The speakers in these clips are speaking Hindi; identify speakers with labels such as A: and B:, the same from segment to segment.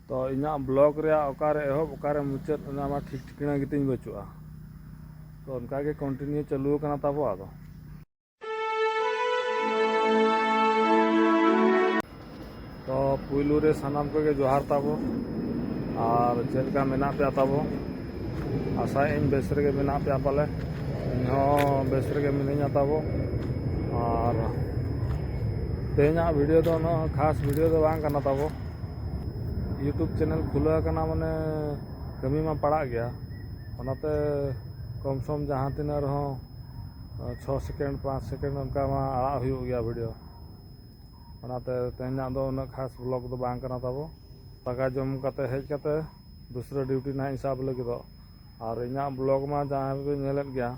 A: तो इना ब्लॉग रे ओकारे एहब ओकारे मुचाद ओना मा ठीक ठिकाना गितिन बचुआ तो उनका के कंटिन्यू चालू कना ताबो आदो तो पुइलू रे सानाम को के जोहार ताबो और चेलका मेना पे ताबो आशा इन बेस रे मेना पे पाले इनहो बेस रे मिनिया ताबो और तेना वीडियो दो न खास वीडियो दो बांग कना ताबो यूट्यूब चैनल खुला करना माने कमी में पड़ा गया ओनाते कम सम जहाँ तीन रहो 6 सेकेंड 5 सेकेंड उनका आड़ा हो गया वीडियो ओनाते तेना दो उन खास ब्लॉग दो बांग करना ताबो दाका जम कते हेज कते दूसरा ड्यूटी ना हिसाब लगे दो और इना ब्लॉग में जहाँ भी नेलेत गया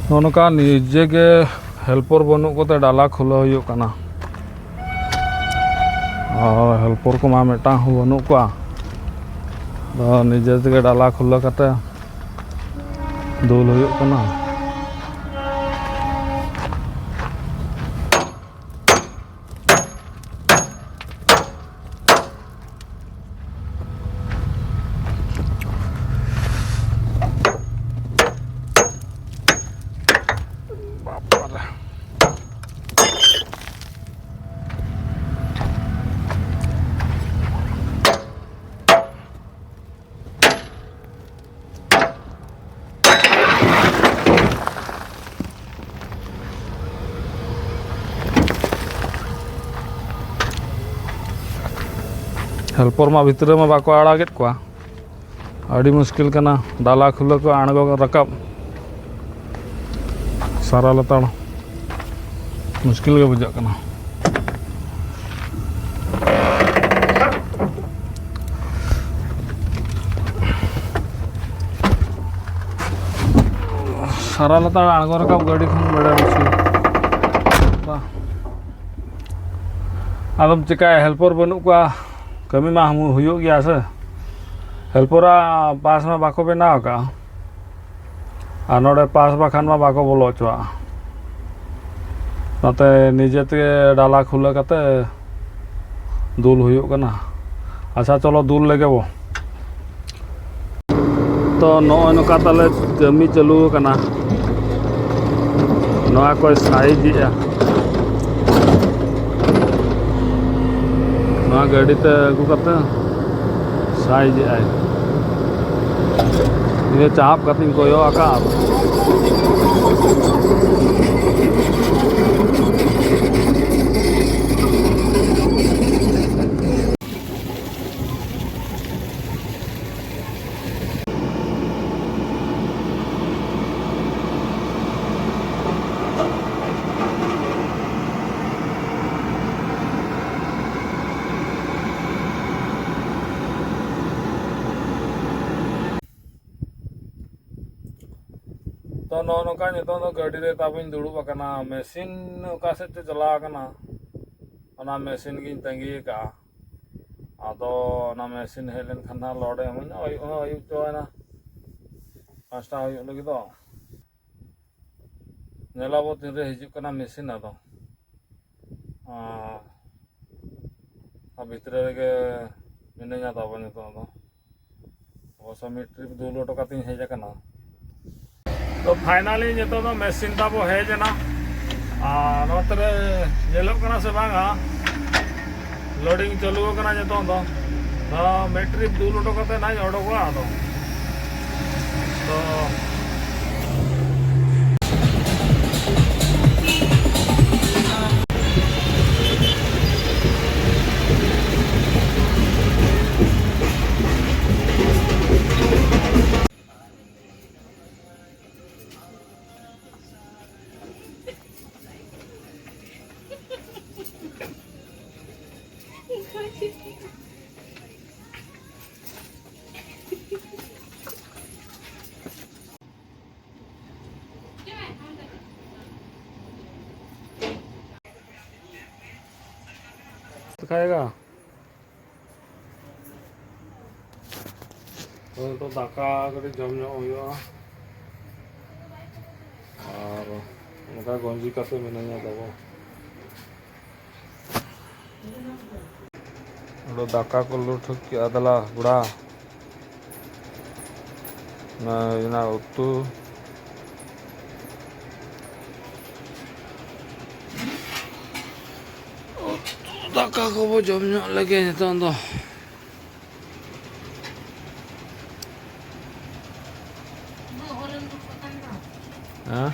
A: नोनका निजे के हेल्पर बनू कोते डाला खुला हुई कना और हेल्पर को मा मेटा बनू को निजे के डाला खुला कते दुल हुई कना हेल्पर मा भितर में बाको आड़ागेत को आड़ी मुश्किल कना डाला खुला को आणगो रकाब सारा लताड़ मुश्किल के बुझा कना सारा लताड़ आणगो रकाब गाड़ी खन बड़ा मुश्किल आदम चिका हेल्पर बनू को कमी में हम हुई गया से हेल्परा पास में बाको बनाव का नोड़े पास बाखान में बाको बोलो चुआ नाते निजे ते डाला खुला कते दुल हुई कना अच्छा चलो दुल लेगे वो तो नॉय नका ताले कमी चालू कना नॉय कोई साइज गाड़ी ते अगू करते साइज आए ये चाप करती को यो आका तो नौका नितों तो गाड़ी रे ताबिन दुड़ुब अकना मशीन ओका से चला अकना ओना मशीन गिन तंगी का आदो ओना मशीन हेज लेन खाना लौड़े हम आयु चोना 5टा हुई लगी तो नेलाबो तीन रे हिजु कना मशीन आदो भितरे रे मिनेजा ताबो नितों दो अवश्य मिड ट्रिप दुल ओटो काती हेज अकना तो फाइनली नितो तो मशीन ताबो हेजना नोतरे नेलोग कना से बांगा लोडिंग चालू कना नितो तो मिड ट्रिप दुल ओटो काते ना ओडोगा तो खाएगा तो दाका कटी जम हुआ और उनका गंजी काते मिनाया तब दाका को लुट के अदला बुढ़ा ना उतु दाका को वो जम लगे तो हाँ